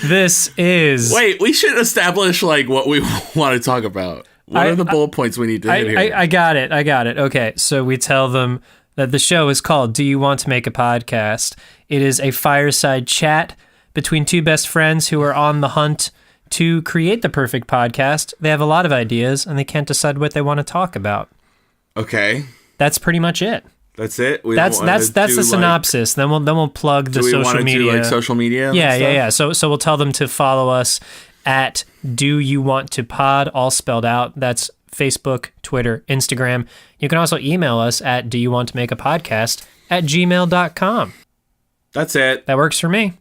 This is... Wait, we should establish like what we want to talk about. What are the bullet points we need to hit here? I got it. Okay, so we tell them that the show is called Do You Want to Make a Podcast? It is a fireside chat between two best friends who are on the hunt to create the perfect podcast. They have a lot of ideas, and they can't decide what they want to talk about. Okay. That's pretty much it. That's it? That's the synopsis. Then we'll plug the social media. Do we want to do social media? Yeah. So we'll tell them to follow us at Do You Want to Pod, all spelled out. That's Facebook, Twitter, Instagram. You can also email us at Do You Want to Make a Podcast at gmail.com. That's it. That works for me.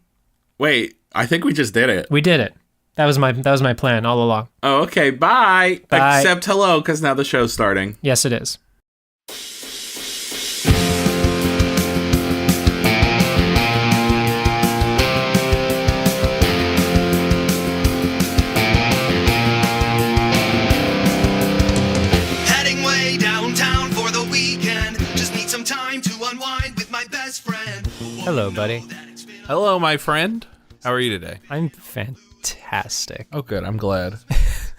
Wait, I think we just did it. We did it. That was my plan all along. Oh, okay. Bye. Bye. Except hello, because now the show's starting. Yes, it is. Heading way downtown for the weekend. Just need some time to unwind with my best friend. Hello, buddy. Hello, my friend. How are you today? I'm fantastic. Oh, good. I'm glad.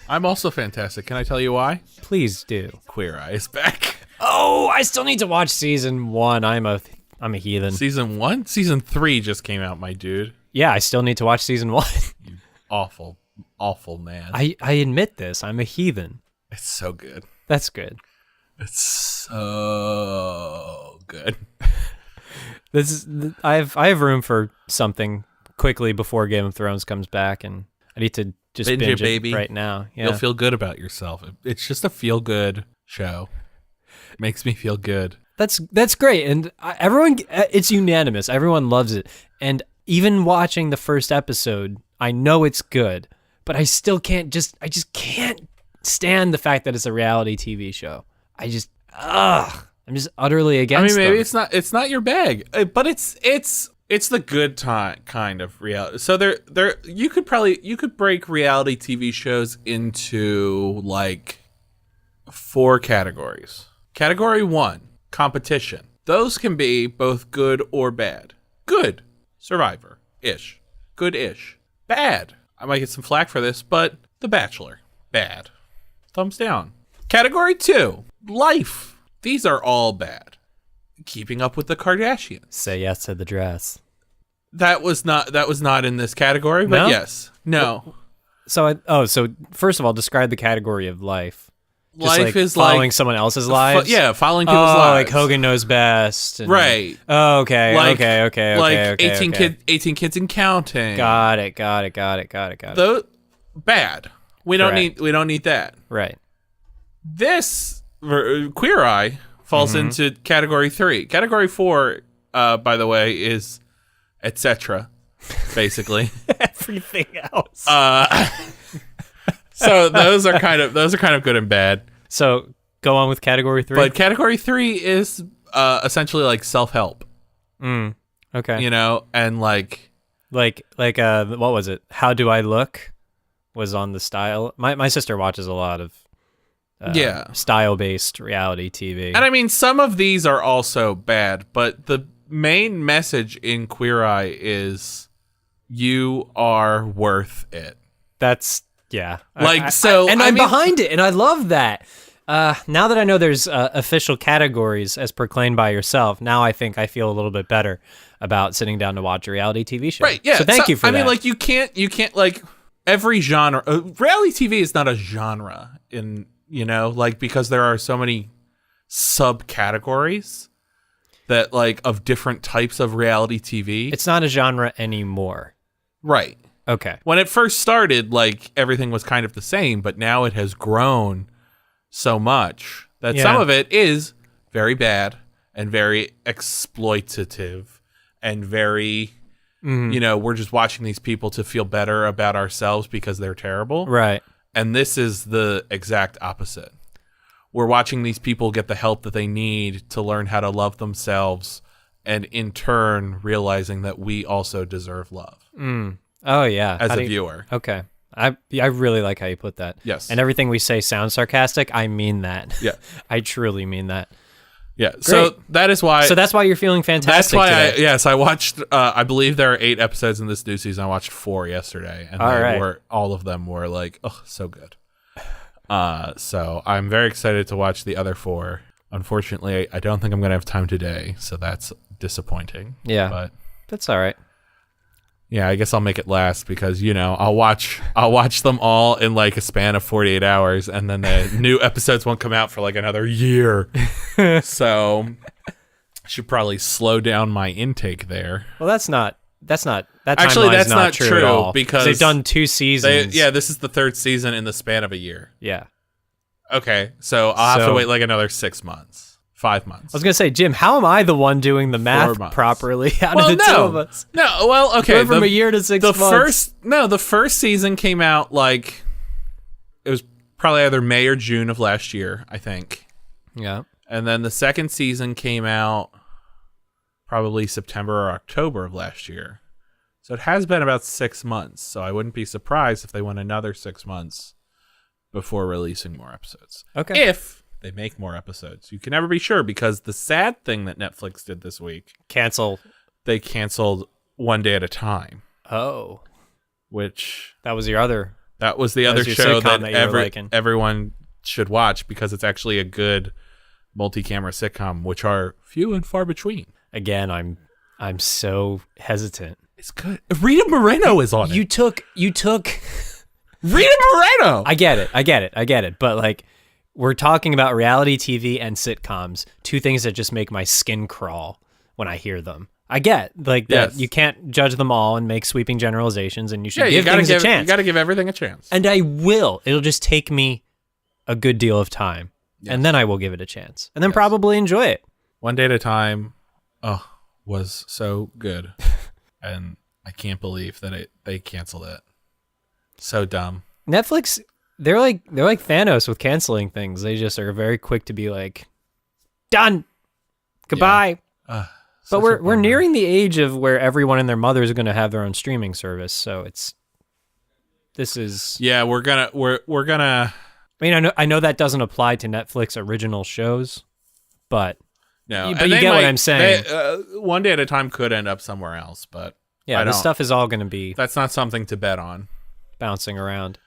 I'm also fantastic. Can I tell you why? Please do. Queer Eye is back. Oh, I still need to watch season 1. I'm a heathen. Season 1? Season 3 just came out, my dude. Yeah, I still need to watch season 1. You awful, awful man. I admit this. I'm a heathen. It's so good. That's good. It's so good. I have room for something quickly before Game of Thrones comes back, and I need to just binge it, baby. right now. Yeah. You'll feel good about yourself. It's just a feel-good show. It makes me feel good. That's great, and everyone, it's unanimous. Everyone loves it, and even watching the first episode, I know it's good, but I still can't I just can't stand the fact that it's a reality TV show. I'm just utterly against. I mean, maybe them. it's not your bag, but it's the good kind of reality. So you could break reality TV shows into like 4 categories. Category 1, competition. Those can be both good or bad. Good, Survivor-ish. Good-ish. Bad. I might get some flack for this, but The Bachelor. Bad. Thumbs down. Category 2, life. These are all bad. Keeping Up with the Kardashians. Say yes to the dress. That was not in this category, but No? yes. No. So first of all, describe the category of life. Just Life is following like someone else's lives. following people's lives. Like Hogan Knows Best. And, Right. Oh, okay. Like, Okay. Like 18 okay. 18 kids and counting. Got it. Though bad. We don't Correct. need that. Right. This Queer Eye falls into category 3. Category 4, by the way, is etc. Basically. Everything else. So those are kind of good and bad. So go on with category 3. But category 3 is essentially like self-help. Okay. You know, and like what was it? How Do I Look was on the style. My sister watches a lot of style-based reality TV. and I mean some of these are also bad, but the main message in Queer Eye is you are worth it. That's yeah. Like I'm behind it, and I love that. Now that I know there's official categories as proclaimed by yourself, now I think I feel a little bit better about sitting down to watch a reality TV show. Right, yeah. So thank you for that. I mean, like you can't like every genre. Reality TV is not a genre in, you know, like because there are so many subcategories that like of different types of reality TV. It's not a genre anymore. Right. Okay. When it first started, like everything was kind of the same, but now it has grown so much that some of it is very bad and very exploitative and very, you know, we're just watching these people to feel better about ourselves because they're terrible. Right. And this is the exact opposite. We're watching these people get the help that they need to learn how to love themselves, and in turn realizing that we also deserve love. Oh yeah. As a viewer. Okay. I really like how you put that. Yes. And everything we say sounds sarcastic. I mean that. Yeah. I truly mean that. Yeah, so that is why. So that's why you're feeling fantastic. That's why today. I watched. I believe there are 8 episodes in this new season. I watched 4 yesterday, and all of them were like, oh, so good. So I'm very excited to watch the other 4. Unfortunately, I don't think I'm gonna have time today, so that's disappointing. Yeah, but that's all right. Yeah, I guess I'll make it last because I'll watch them all in like a span of 48 hours, and then the new episodes won't come out for like another year. So I should probably slow down my intake there. Well, that's not Actually, that's not true true at all, because they've done 2 seasons. This is the 3rd season in the span of a year. Yeah. Okay, so I'll have to wait like another 6 months. 5 months. I was gonna say, Jim, how am I the one doing the math properly out of the 2 of us? No, well, okay. Went from a year to 6 months. The first season came out like it was probably either May or June of last year, I think. Yeah. And then the second season came out probably September or October of last year. So it has been about 6 months. So I wouldn't be surprised if they went another 6 months before releasing more episodes. Okay. If they make more episodes. You can never be sure because the sad thing that Netflix did this week, they canceled One Day at a Time. Oh. Which that was the other show that everyone should watch because it's actually a good multi-camera sitcom, which are few and far between. Again, I'm so hesitant. It's good. Rita Moreno is on it. You took Rita Moreno. I get it. But like, we're talking about reality TV and sitcoms, 2 things that just make my skin crawl when I hear them. I get like that you can't judge them all and make sweeping generalizations, and you should give things a chance. You got to give everything a chance. And I will. It'll just take me a good deal of time, and then I will give it a chance, and then probably enjoy it. One Day at a Time, was so good, and I can't believe that they canceled it. So dumb. Netflix. They're like Thanos with canceling things. They just are very quick to be like, done, goodbye. Yeah. But we're nearing the age of where everyone and their mothers are going to have their own streaming service. So we're gonna. I mean, I know that doesn't apply to Netflix original shows, but no. But you get what I'm saying. One Day at a Time could end up somewhere else, but yeah, this stuff is all going to be. That's not something to bet on. Bouncing around.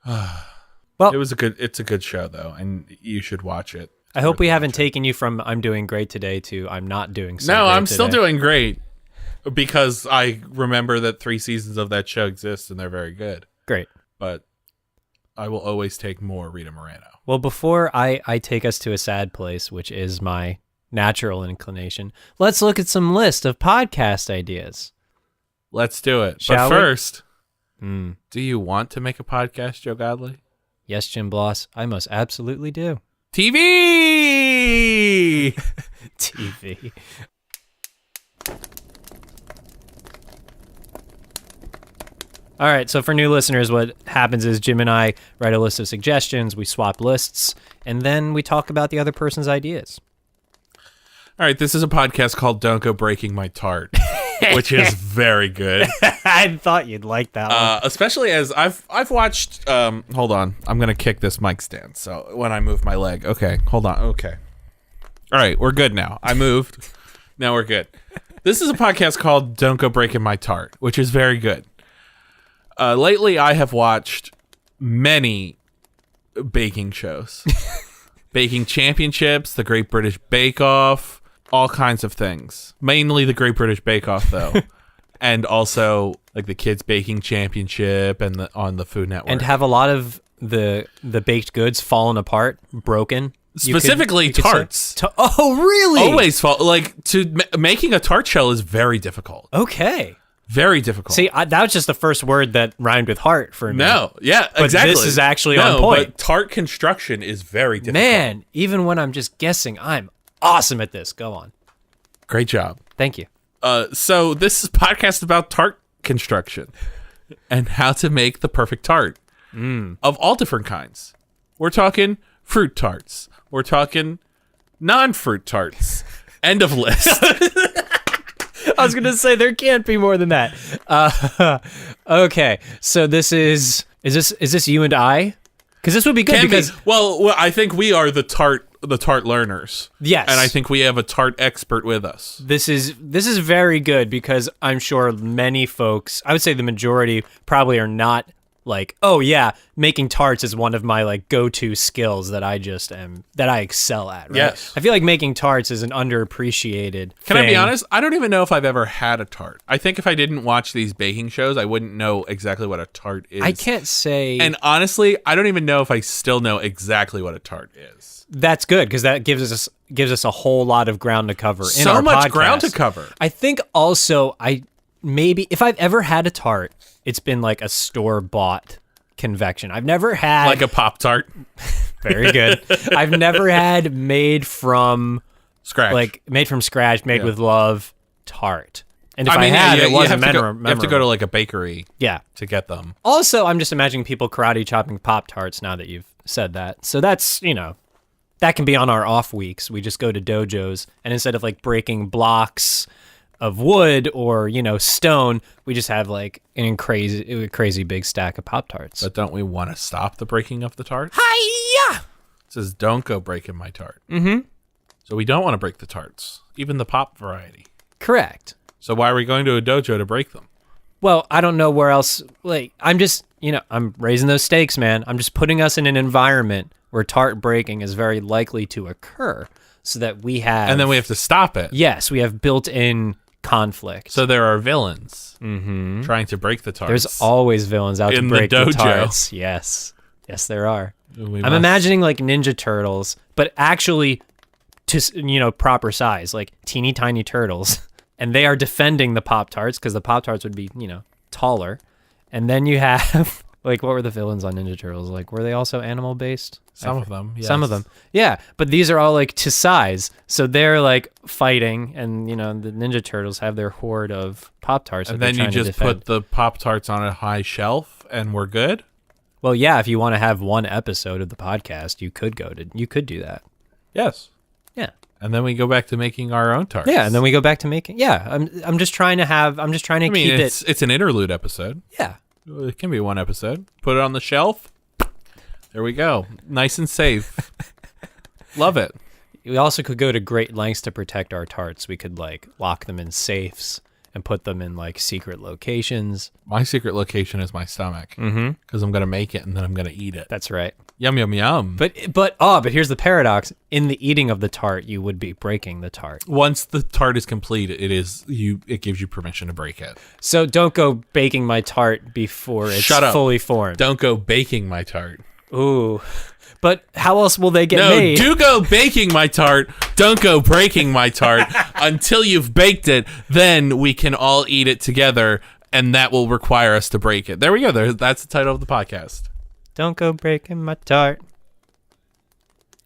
Well, it's a good show though, and you should watch it. I hope we haven't taken you from I'm doing great today to I'm not doing so No, great I'm today. still doing great because I remember that 3 seasons of that show exist and they're very good. Great. But I will always take more Rita Moreno. Well, before I take us to a sad place, which is my natural inclination, let's look at some list of podcast ideas. Let's do it. Shall but we? First, do you want to make a podcast, Joe Godley? Yes, Jim Bloss, I most absolutely do. TV! TV. All right, so for new listeners, what happens is Jim and I write a list of suggestions, we swap lists, and then we talk about the other person's ideas. All right, this is a podcast called Don't Go Breaking My Tart, which is very good. I thought you'd like that one. Especially as I've watched, hold on, I'm going to kick this mic stand, so when I move my leg. Okay, hold on, okay. All right, we're good now. I moved. Now we're good. This is a podcast called Don't Go Breaking My Tart, which is very good. Lately, I have watched many baking shows. Baking Championships, The Great British Bake Off, all kinds of things. Mainly The Great British Bake Off, though. And also, like, the Kids Baking Championship and on the Food Network. And have a lot of the baked goods fallen apart, broken. Specifically, tarts. Oh, really? Always fall. Like, making a tart shell is very difficult. Okay. Very difficult. See, that was just the first word that rhymed with heart for me. No, yeah, but exactly. This is actually on point. But tart construction is very difficult. Man, even when I'm just guessing, I'm awesome at this. Go on. Great job. Thank you. So this is a podcast about tart construction and how to make the perfect tart of all different kinds. We're talking fruit tarts. We're talking non-fruit tarts. End of list. I was going to say there can't be more than that. Okay, so this is this you and I? Because this would be good because well, I think we are the tart the Tart learners. Yes. And I think we have a Tart expert with us. This is very good because I'm sure many folks, I would say the majority, probably are not like, oh yeah, making tarts is one of my like go-to skills that I excel at. Right? Yes. I feel like making tarts is an underappreciated Can I be thing. honest? I don't even know if I've ever had a tart. I think if I didn't watch these baking shows, I wouldn't know exactly what a tart is. I can't say. And honestly, I don't even know if I still know exactly what a tart is. That's good because that gives us a whole lot of ground to cover. In So our much podcast. ground to cover. I think also maybe if I've ever had a tart, it's been like a store-bought convection. I've never had Like a Pop-Tart. very good. I've never had made from Scratch. scratch, made Yeah. with love tart. And if I mean, had, yeah, it you wasn't have to memorable. go, you have to go to like a bakery Yeah. to get them. Also, I'm just imagining people karate chopping Pop-Tarts now that you've said that. So that's, that can be on our off weeks. We just go to dojos and instead of like breaking blocks of wood or, stone, we just have like a crazy big stack of Pop-Tarts. But don't we want to stop the breaking of the tart? Hi-ya! It says, don't go breaking my tart. Mm-hmm. So we don't want to break the tarts, even the pop variety. Correct. So why are we going to a dojo to break them? Well, I don't know where else. Like, I'm just, I'm raising those stakes, man. I'm just putting us in an environment where tart breaking is very likely to occur so that we have. And then we have to stop it. Yes, we have built in conflict. So there are villains trying to break the tarts. There's always villains out In to the break the dojo. tarts. Yes, there are. We I'm must- imagining like Ninja Turtles, but actually to proper size, like teeny tiny turtles, and they are defending the Pop-Tarts because the Pop-Tarts would be taller, and then you have like what were the villains on Ninja Turtles? Like were they also animal based? Some of them, yes. Some of them, yeah. But these are all like to size, so they're like fighting, and the Ninja Turtles have their horde of Pop-Tarts. And that then they're you trying to just defend. put the Pop-Tarts on a high shelf and we're good? Well, yeah. If you want to have one episode of the podcast, you could do that. Yes. Yeah. And then we go back to making our own tarts. Yeah, and then we go back to making. Yeah, I'm just trying to I mean, keep it's an interlude episode. Yeah. It can be one episode. Put it on the shelf. There we go. Nice and safe. Love it. We also could go to great lengths to protect our tarts. We could like lock them in safes and put them in like secret locations. My secret location is my stomach. Because I'm going to make it and then I'm going to eat it. That's right. Yum, yum, yum. But here's the paradox. In the eating of the tart, you would be breaking the tart. Once the tart is complete, it gives you permission to break it. So don't go baking my tart before it's Shut up. fully formed. Don't go baking my tart. Ooh. But how else will they get No, made? do go baking my tart. Don't go breaking my tart until you've baked it. Then we can all eat it together, and that will require us to break it. There we go. That's the title of the podcast. Don't go breaking my tart.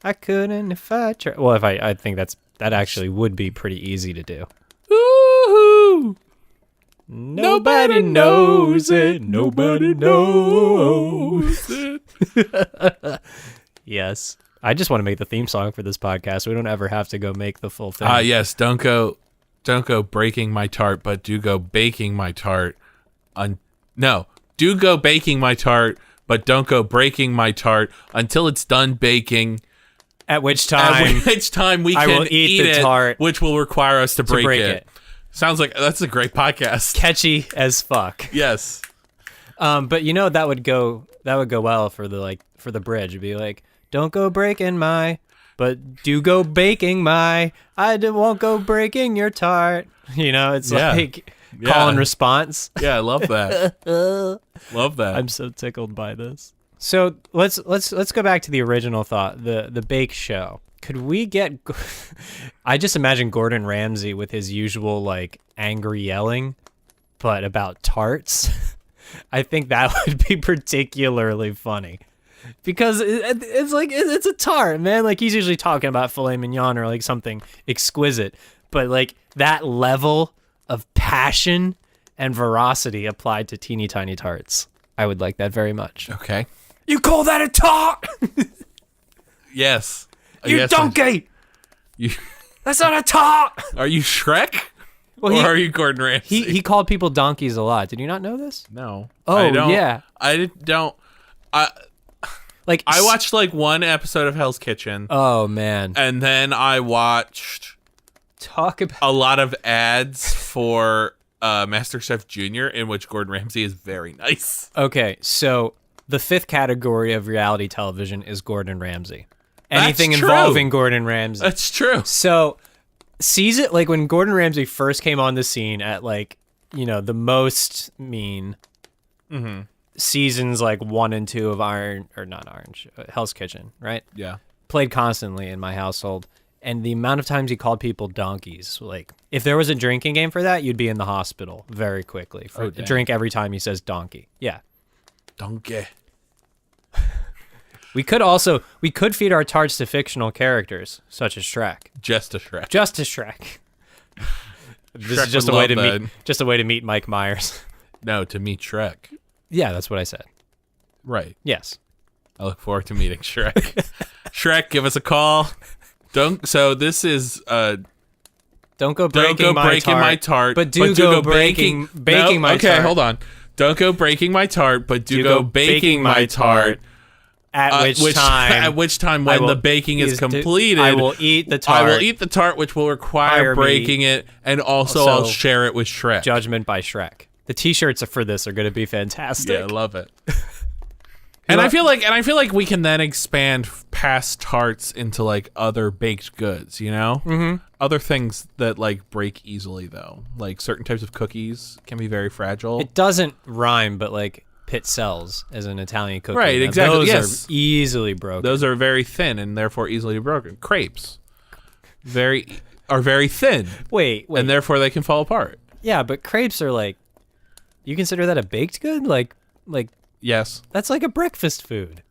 I couldn't if I tried. Well, if I think that actually would be pretty easy to do. Woohoo! Nobody knows it. Nobody knows it. Yes. I just want to make the theme song for this podcast. We don't ever have to go make the full thing. Yes. Don't go breaking my tart, but do go baking my tart. No, do go baking my tart, but don't go breaking my tart until it's done baking. At which time We I can will eat the it, tart which will require us to break, break it. it. Sounds like that's a great podcast. catchy as fuck. Yes. But that would go well for the bridge. It'd be like, don't go breaking my, but do go baking my. Won't go breaking your tart. It's Yeah. like call and Yeah. response. Yeah, I love that. Love that. I'm so tickled by this. So let's go back to the original thought, the bake show. Could we get? I just imagine Gordon Ramsay with his usual like angry yelling, but about tarts. I think that would be particularly funny because it's like it's a tart, man. Like he's usually talking about filet mignon or like something exquisite, but like that level of passion and veracity applied to teeny tiny tarts. I would like that very much. Okay. You call that a tart? Yes. You Yes, donkey! You, That's not a tart! are you Shrek? Well, Or are you Gordon Ramsay? he called people donkeys a lot. Did you not know this? No. Oh, I don't, yeah. I don't. Like I watched like one episode of Hell's Kitchen. Oh man. And then I watched Talk about a lot of ads for MasterChef Junior, in which Gordon Ramsay is very nice. Okay, so the fifth category of reality television is Gordon Ramsay. Anything That's true. involving Gordon Ramsay. That's true. So like when Gordon Ramsay first came on the scene at like, you know, the most mean seasons like 1 and 2 of Hell's Kitchen, right? Yeah. Played constantly in my household. And the amount of times he called people donkeys, like if there was a drinking game for that, you'd be in the hospital very quickly for a drink every time he says donkey. Yeah. Donkey. We could feed our tarts to fictional characters such as Shrek. Just a Shrek. Just a Shrek. This Shrek is just would a way to meet Mike Myers. No, to meet Shrek. Yeah, that's what I said. Right. Yes. I look forward to meeting Shrek. Shrek, give us a call. So this is Don't go breaking my tart, but do go baking my tart. Okay, hold on. Don't go breaking my tart, but do go baking my tart. At which time, when the baking is completed, I will eat the tart. I will eat the tart, which will require breaking it, and also I'll share it with Shrek. Judgment by Shrek. The T-shirts for this are going to be fantastic. Yeah, I love it. And I feel like we can then expand past tarts into like other baked goods, you know? Mm-hmm. Other things that like break easily though. Like certain types of cookies can be very fragile. It doesn't rhyme, but like pizzelles as an Italian cookie. Right, now, exactly. Those are easily broken. Those are very thin and therefore easily broken. Crepes are very thin. Wait. And therefore they can fall apart. Yeah, but crepes are like, you consider that a baked good? Like yes. That's like a breakfast food.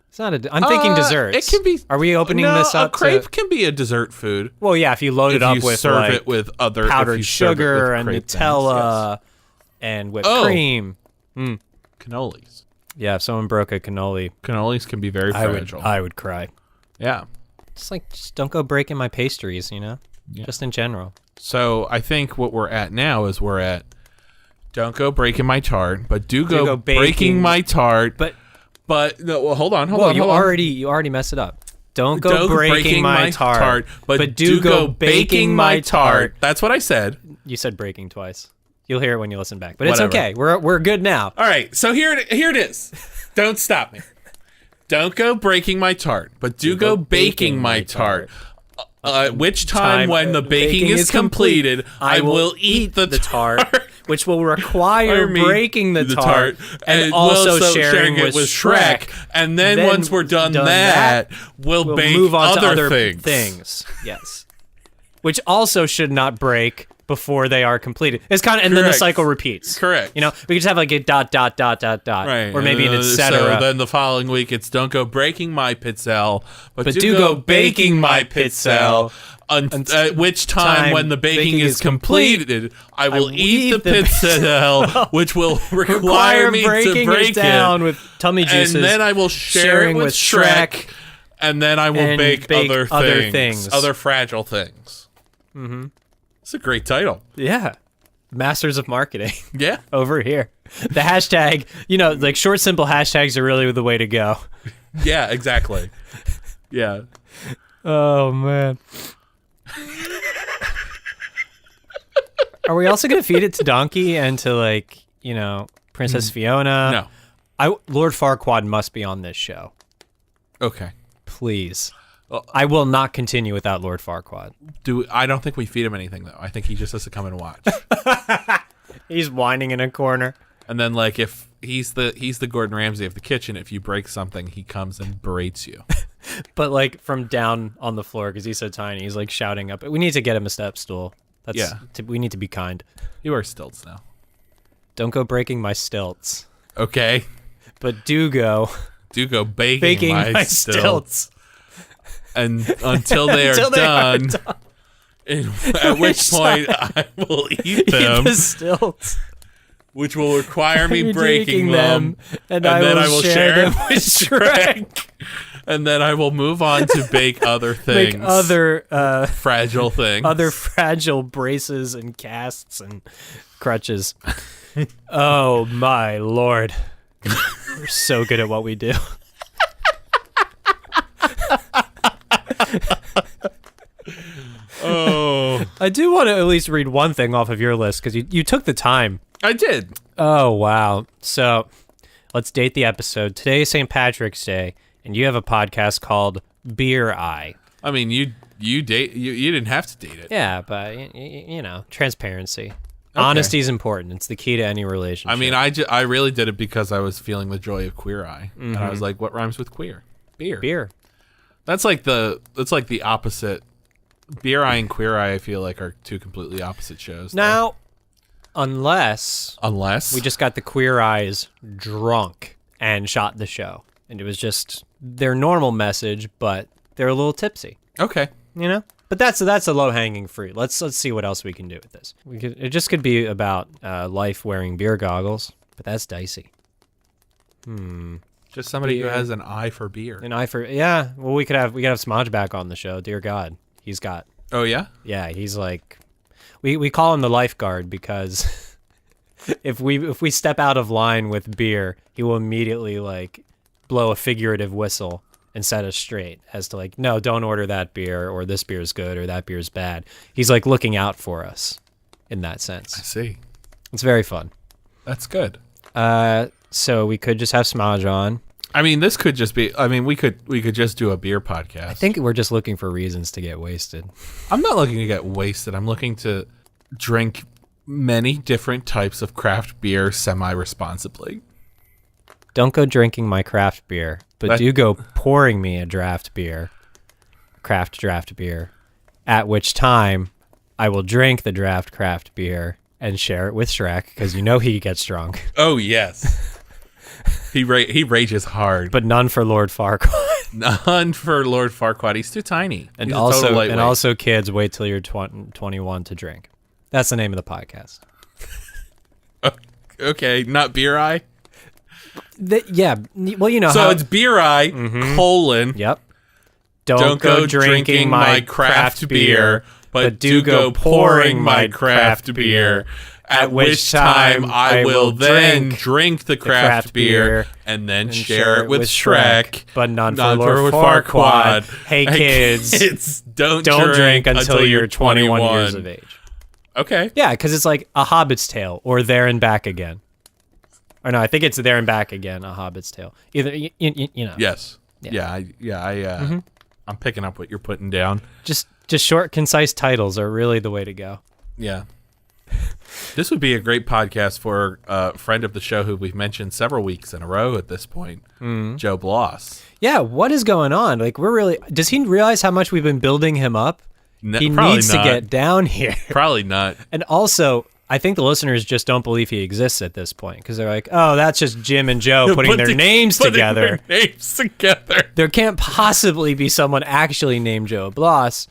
It's not I'm thinking desserts. It can be. Are we opening this up? A crepe can be a dessert food. Well, yeah, if you load it up with serve like it with other powdered sugar and things, Nutella and whipped cream. Cannolis. Yeah, if someone broke a cannoli, cannolis can be very fragile. I would cry. Yeah. Just don't go breaking my pastries, you know? Yeah. Just in general. So I think what we're at now is don't go breaking my tart, but do go breaking my tart. But no, well, hold on. You already messed it up. Don't go breaking my tart, but do go baking my tart. That's what I said. You said breaking twice. You'll hear it when you listen back, but it's okay. We're good now. All right, so here it is. Don't stop me. Don't go breaking my tart, but do go baking my tart. Which time when the baking is completed, I will eat the tart. Which will require breaking the tart and also sharing it with Shrek. And then once we're done that, we'll bake move on to other other things. Yes. Which also should not break before they are completed. It's kind of, and then the cycle repeats. Correct. You know, we could just have like a ... Right. Or maybe an etc. So then the following week, it's don't go breaking my pizzelle, but do go baking my pizzelle. At which time, when the baking is completed, I will eat the pizzelle, which will require me to break it down with tummy juices. And then I will share it with Shrek, and then I will bake other things, other fragile things. Mm-hmm. It's a great title. Yeah. Masters of marketing. Yeah. Over here. The hashtag, like short, simple hashtags are really the way to go. Yeah, exactly. Yeah. Oh, man. Are we also going to feed it to Donkey and to Princess Fiona? No. Lord Farquaad must be on this show. Okay. Please. I will not continue without Lord Farquaad. I don't think we feed him anything though. I think he just has to come and watch. He's whining in a corner. And then if he's the Gordon Ramsay of the kitchen, if you break something, he comes and berates you. But from down on the floor because he's so tiny, he's shouting up. We need to get him a step stool. We need to be kind. You wear stilts now. Don't go breaking my stilts. Okay. But do go baking my stilts. And until they are done. At which point I will eat them. Eat the stilts. Which will require me breaking them. And then I will share them with Shrek. And then I will move on to bake other things. Make other fragile things. Other fragile braces and casts and crutches. Oh my lord. We're so good at what we do. Oh, I do want to at least read one thing off of your list because you took the time. I did. Oh, wow. So let's date the episode. Today is St. Patrick's Day, and you have a podcast called Beer Eye. I mean, you didn't have to date it. Yeah, but, you know, transparency. Honesty is important. It's the key to any relationship. I mean, I really did it because I was feeling the joy of Queer Eye, and I was like, what rhymes with queer? Beer. Beer. That's like the opposite. Beer Eye and Queer Eye, I feel like, are two completely opposite shows. Now, unless we we just got the Queer Eyes drunk and shot the show, and it was just their normal message, but they're a little tipsy, okay. you know. But that's a low hanging fruit. Let's see what else we can do with this. It just could be about life wearing beer goggles, but that's dicey. Just somebody who Beer. has an eye for beer. An eye for yeah. Well, we could have Smodge back on the show. Dear God, he's got. Oh yeah. Yeah, he's like, we call him the lifeguard because if we step out of line with beer, he will immediately like blow a figurative whistle and set us straight as to like, no, don't order that beer, or this beer's good, or that beer's bad. He's like looking out for us in that I sense. see. It's very fun. That's good. So we could just have Smodge on. I mean, this could just be. I mean, we could just do a beer podcast. I think we're just looking for reasons to get wasted. I'm not looking to get wasted. I'm looking to drink many different types of craft beer semi-responsibly. Don't go drinking my craft beer, but do go pouring me a draft beer, craft beer, at which time I will drink the craft beer and share it with Shrek because you know he gets drunk. Oh yes. He rages hard, But none for Lord Farquaad. none for Lord Farquaad. He's too tiny. And He's a total lightweight. also, kids, wait till you're 21 to drink. That's the name of the podcast. Okay, not Beer Eye. Yeah, well, you know So how. it's Beer Eye, colon. Yep. Don't go drinking my craft beer, but do go pouring my craft beer. At which time I will then drink the craft beer and then share it with Shrek. But none for None Lord Farquaad. Hey, kids, don't drink until you're 21 years of age. Okay. Yeah, because it's like A Hobbit's Tale or There and Back Again. Or no, I think it's There and Back Again, A Hobbit's Tale. Either, you know. Yes. Yeah. I'm picking up what you're putting down. Just short, concise titles are really the way to go. Yeah. This would be a great podcast for a friend of the show who we've mentioned several weeks in a row at this point, Joe Bloss. Yeah, what is going on? Like, does he realize how much we've been building him up? He probably needs not. to get down here. Probably not. And also, I think the listeners just don't believe he exists at this point because they're like, oh, that's just Jim and Joe putting their names together. There can't possibly be someone actually named Joe Bloss.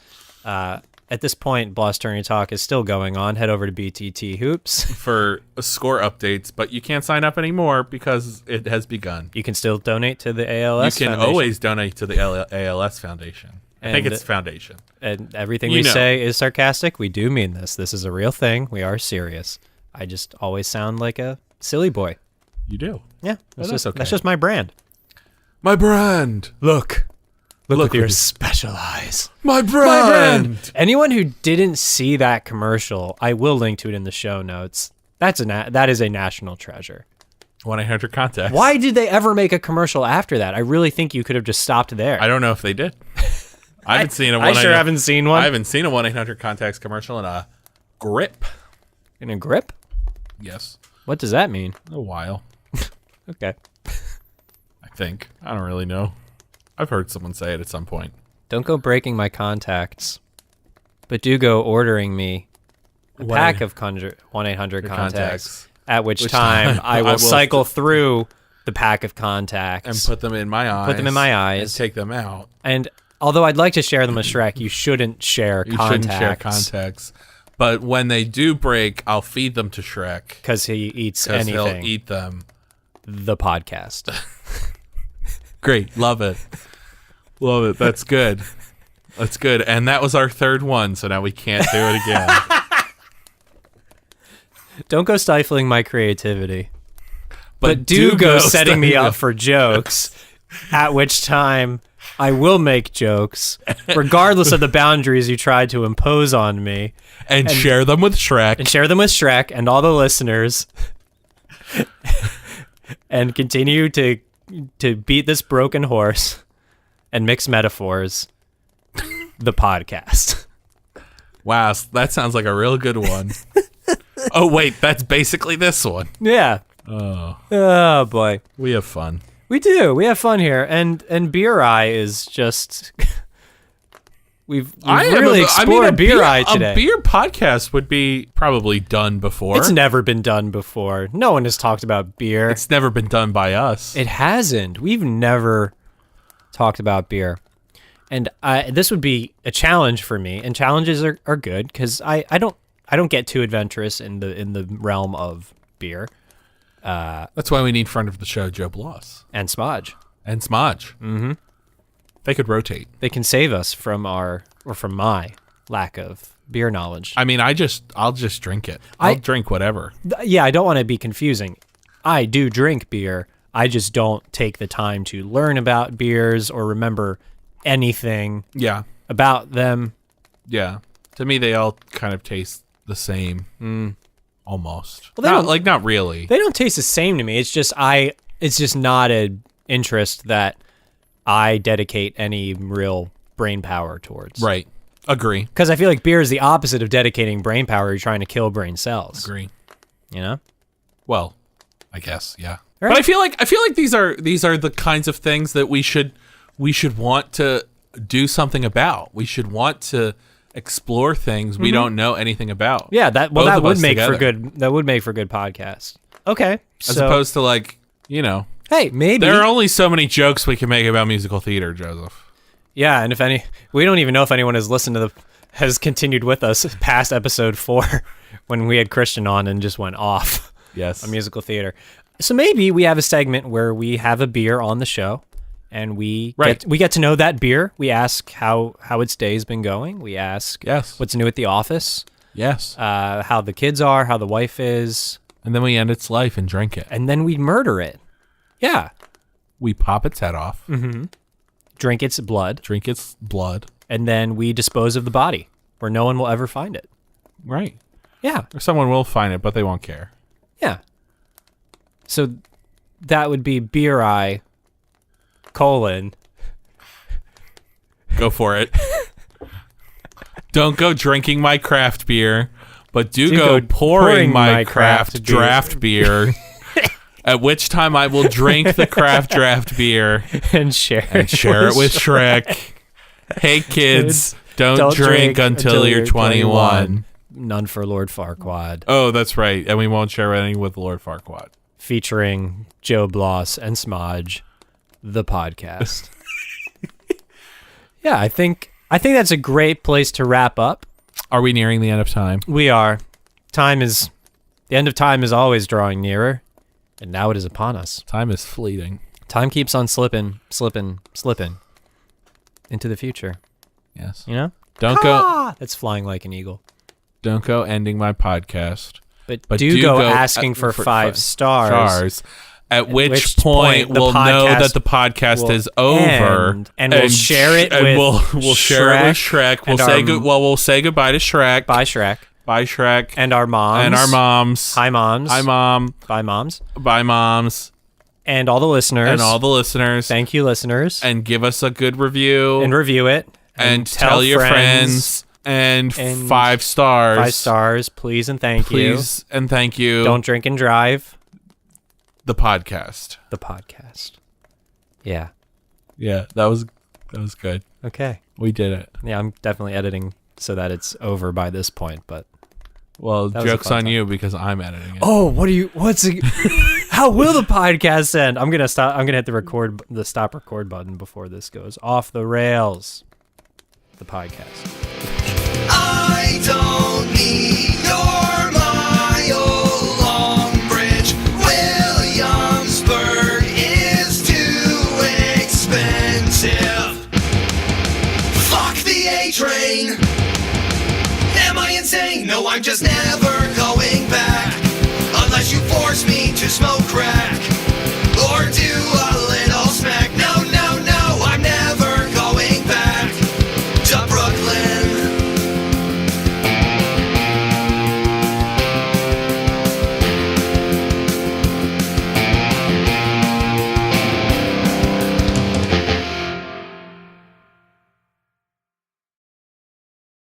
At this point, Bloss Tourney Talk is still going on. Head over to BTT Hoops For score updates, but you can't sign up anymore because it has begun. You can still donate to the ALS You can Foundation. always donate to the ALS Foundation. I think it's Foundation. And everything we say is sarcastic. We do mean this. This is a real thing. We are serious. I just always sound like a silly boy. You do. Yeah, that's okay. That's just my brand. My brand. Look Look with your with- special eyes. My brand. Anyone who didn't see that commercial, I will link to it in the show notes. That is a national treasure. 1-800-CONTACT. Why did they ever make a commercial after that? I really think you could have just stopped there. I don't know if they did. I haven't seen a I sure haven't seen one. I haven't seen a 1-800-CONTACTS commercial in a grip. In a grip? Yes. What does that mean? A while, Okay. I think. I don't really know. I've heard someone say it at some point. Don't go breaking my contacts, but do go ordering me a pack of 1-800 contacts. At which time I will cycle through the pack of contacts And put them in my eyes. Put them in my eyes. And take them out. And although I'd like to share them with Shrek, you shouldn't share You contacts. shouldn't share contacts. But when they do break, I'll feed them to Shrek. Because he eats Because anything. he'll eat them. The podcast. Great. Love it. Love it. That's good. That's good. And that was our third one, so now we can't do it again. Don't go stifling my creativity. But do go setting me up for jokes, at which time I will make jokes, regardless of the boundaries you try to impose on me. And share them with Shrek. And share them with Shrek and all the listeners. And continue to beat this broken horse and mix metaphors. The podcast. Wow, that sounds like a real good one. Oh, wait, that's basically this one. Yeah. Oh, boy. We have fun. We do. We have fun here. And Beer Eye is just... We've really explored Beer Eye today. A beer podcast would be probably done before. It's never been done before. No one has talked about beer. It's never been done by us. It hasn't. We've never talked about beer. And this would be a challenge for me. And challenges are good because I don't get too adventurous in the realm of beer. That's why we need friend of the show, Joe Bloss. And Smodge. Mm-hmm. They could rotate. They can save us from my lack of beer knowledge. I mean, I'll just drink it. I'll drink whatever. Yeah, I don't want to be confusing. I do drink beer. I just don't take the time to learn about beers or remember anything about them. Yeah. To me, they all kind of taste the same. Almost. Well, not really. They don't taste the same to me. It's just not an interest that I dedicate any real brain power towards. Right. Agree. Because I feel like beer is the opposite of dedicating brain power. You're trying to kill brain cells. Agree. You know? Well, I guess, yeah. Right. But I feel like these are the kinds of things that we should want to do something about. We should want to explore things we don't know anything about. Yeah, that would make for good podcast. Okay. As opposed to like, hey, maybe there are only so many jokes we can make about musical theater, Joseph. Yeah, and we don't even know if anyone has continued with us past episode 4 when we had Christian on and just went off. Yes. On musical theater. So maybe we have a segment where we have a beer on the show and we get to know that beer. We ask how its day's been going. We ask what's new at the office. Yes. How the kids are, how the wife is. And then we end its life and drink it. And then we murder it. Yeah. We pop its head off. Mm-hmm. Drink its blood. And then we dispose of the body where no one will ever find it. Right. Yeah. Or someone will find it, but they won't care. Yeah. So that would be Beer Eye, : Go for it. Don't go drinking my craft beer, but do go pouring my craft draft beer. At which time I will drink the craft draft beer and share it with Shrek. Hey kids, don't drink until you're 21. None for Lord Farquaad. Oh, that's right. And we won't share any with Lord Farquaad. Featuring Joe Bloss and Smodge, the podcast. Yeah, I think that's a great place to wrap up. Are we nearing the end of time? We are. The end of time is always drawing nearer. And now it is upon us. Time is fleeting. Time keeps on slipping into the future. Yes. You know? Don't go. That's flying like an eagle. Don't go ending my podcast. But do go asking for 5 stars. At which point we'll know that the podcast is over, and we'll share it we'll share it with Shrek. We'll say goodbye to Shrek. Bye, Shrek. Bye, Shrek. And our moms. Hi, moms. Hi, Mom. Bye, moms. Bye, moms. And all the listeners. Thank you, listeners. And give us a good review. And review it. And tell your friends. And 5 stars. 5 stars, please and thank you. Please and thank you. Don't drink and drive. The podcast. Yeah. Yeah, that was good. Okay. We did it. Yeah, I'm definitely editing so that it's over by this point, but well, joke's on you because I'm editing it. Oh, how will the podcast end? I'm gonna hit the stop record button before this goes off the rails. The podcast. I don't need your mile long bridge. Williamsburg is too expensive. Fuck the A train. Am I insane? No, I'm just never